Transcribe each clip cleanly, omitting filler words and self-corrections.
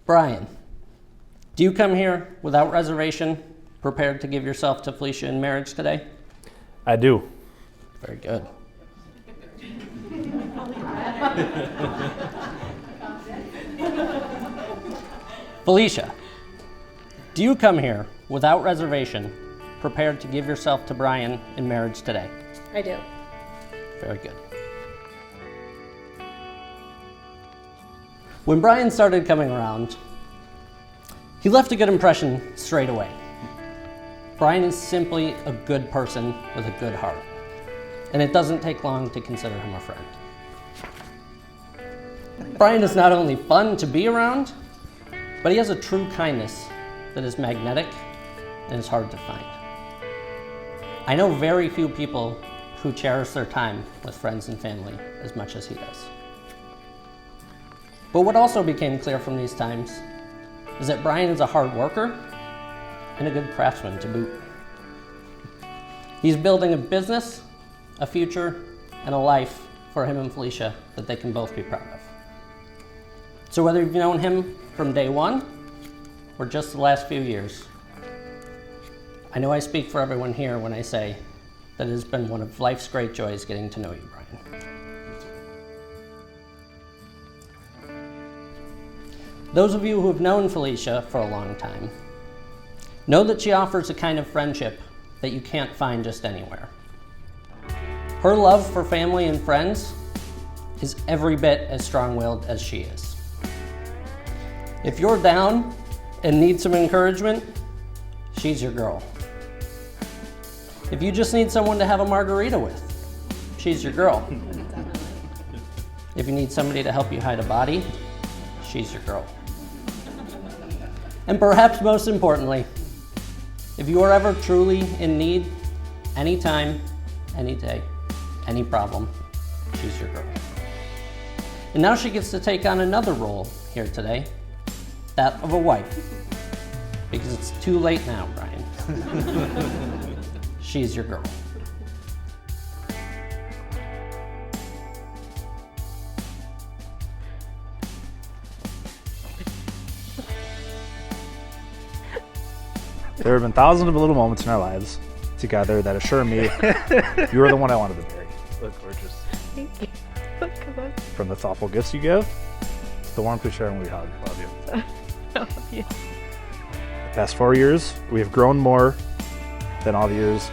Brian, do you come here without reservation, prepared to give yourself to Felicia in marriage today? I do. Very good. Felicia, do you come here without reservation, prepared to give yourself to Brian in marriage today? I do. Very good. When Brian started coming around, he left a good impression straight away. Brian is simply a good person with a good heart, and it doesn't take long to consider him a friend. Brian is not only fun to be around, but he has a true kindness that is magnetic and is hard to find. I know very few people who cherish their time with friends and family as much as he does. But what also became clear from these times is that Brian is a hard worker and a good craftsman to boot. He's building a business, a future, and a life for him and Felicia that they can both be proud of. So whether you've known him from day one or just the last few years, I know I speak for everyone here when I say that it has been one of life's great joys getting to know you, Brian. Those of you who have known Felicia for a long time know that she offers a kind of friendship that you can't find just anywhere. Her love for family and friends is every bit as strong-willed as she is. If you're down and need some encouragement, she's your girl. If you just need someone to have a margarita with, she's your girl. If you need somebody to help you hide a body, she's your girl. And perhaps most importantly, if you are ever truly in need, anytime, any day, any problem, she's your girl. And now she gets to take on another role here today, that of a wife. Because it's too late now, Brian. She's your girl. There have been thousands of little moments in our lives together that assure me you are the one I wanted to marry. Look gorgeous. Thank you. Come on. From the thoughtful gifts you give to the warmth we share when we hug. Love you. I love you. The past 4 years, we have grown more than all the years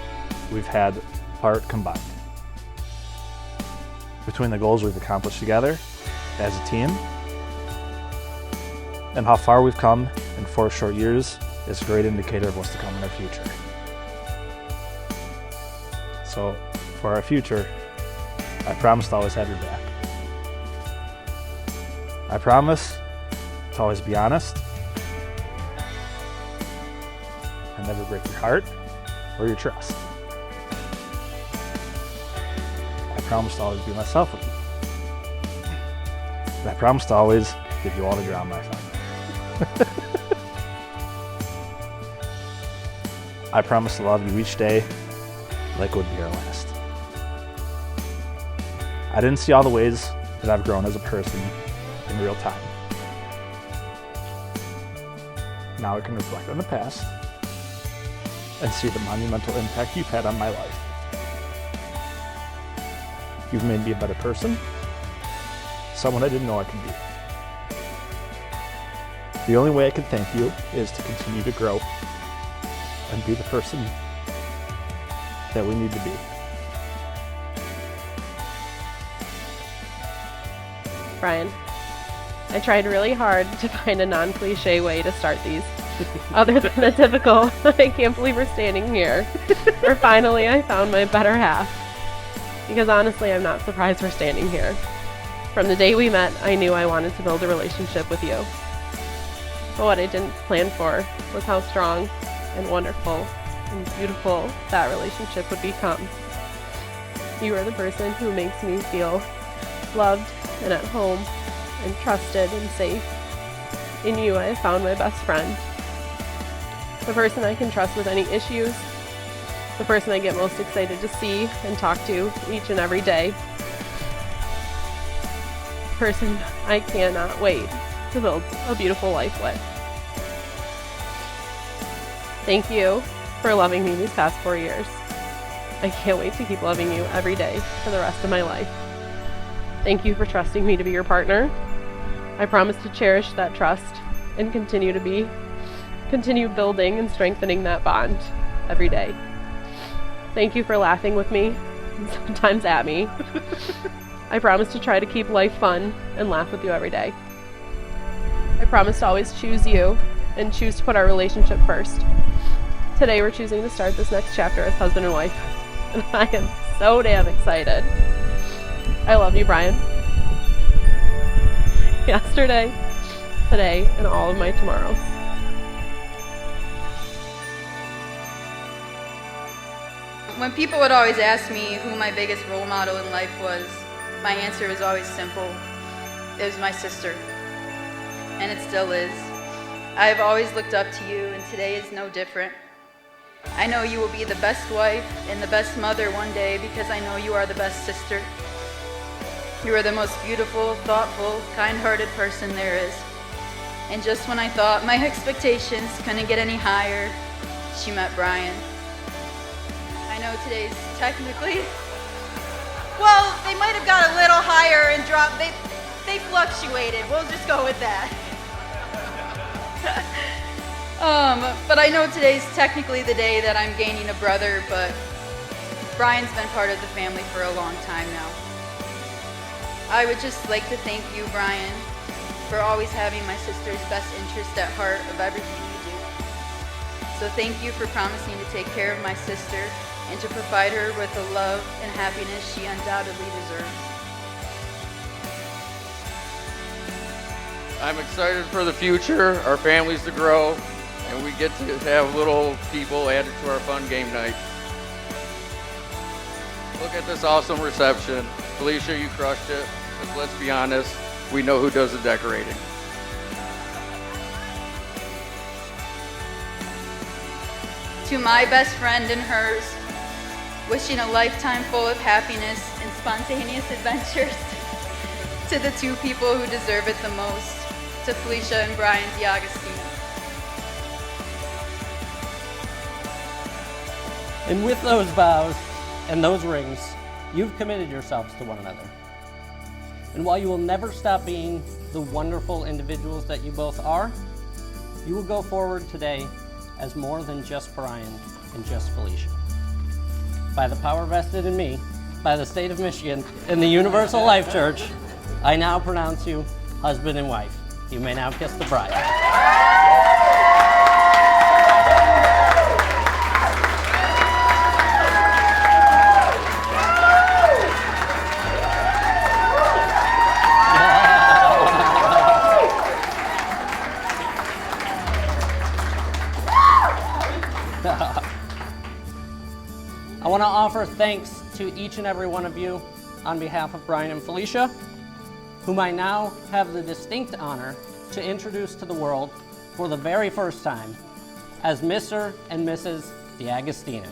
we've had apart combined. Between the goals we've accomplished together as a team and how far we've come in 4 short years is a great indicator of what's to come in our future. So, for our future, I promise to always have your back. I promise to always be honest and never break your heart or your trust. I promise to always be myself with you. And I promise to always give you all the drama I find. I promise to love you each day like it would be our last. I didn't see all the ways that I've grown as a person in real time. Now I can reflect on the past and see the monumental impact you've had on my life. You've made me a better person, someone I didn't know I could be. The only way I can thank you is to continue to grow and be the person that we need to be. Brian, I tried really hard to find a non-cliche way to start these. Other than the typical, I can't believe we're standing here. Or finally I found my better half. Because honestly, I'm not surprised we're standing here. From the day we met, I knew I wanted to build a relationship with you. But what I didn't plan for was how strong and wonderful and beautiful that relationship would become. You are the person who makes me feel loved and at home and trusted and safe. In you, I have found my best friend. The person I can trust with any issues. The person I get most excited to see and talk to each and every day. The person I cannot wait to build a beautiful life with. Thank you for loving me these past 4 years. I can't wait to keep loving you every day for the rest of my life. Thank you for trusting me to be your partner. I promise to cherish that trust and continue building and strengthening that bond every day. Thank you for laughing with me and sometimes at me. I promise to try to keep life fun and laugh with you every day. I promise to always choose you and choose to put our relationship first. Today we're choosing to start this next chapter as husband and wife, and I am so damn excited. I love you, Brian. Yesterday, today, and all of my tomorrows. When people would always ask me who my biggest role model in life was, my answer was always simple. It was my sister. And it still is. I have always looked up to you, and today is no different. I know you will be the best wife and the best mother one day because I know you are the best sister. You are the most beautiful, thoughtful, kind-hearted person there is. And just when I thought my expectations couldn't get any higher, she met Brian. I know today's technically, well, they might have got a little higher and dropped, they fluctuated, we'll just go with that. But I know today's technically the day that I'm gaining a brother, but Brian's been part of the family for a long time now. I would just like to thank you, Brian, for always having my sister's best interest at heart of everything you do. So thank you for promising to take care of my sister and to provide her with the love and happiness she undoubtedly deserves. I'm excited for the future, our families to grow, and we get to have little people added to our fun game night. Look at this awesome reception. Felicia, you crushed it. But let's be honest, we know who does the decorating. To my best friend and hers, wishing a lifetime full of happiness and spontaneous adventures. To the two people who deserve it the most, to Felicia and Brian D'Agostino. And with those vows and those rings, you've committed yourselves to one another. And while you will never stop being the wonderful individuals that you both are, you will go forward today as more than just Brian and just Felicia. By the power vested in me, by the state of Michigan, and the Universal Life Church, I now pronounce you husband and wife. You may now kiss the bride. I want to offer thanks to each and every one of you on behalf of Brian and Felicia, whom I now have the distinct honor to introduce to the world for the very first time as Mr. and Mrs. D'Agostino.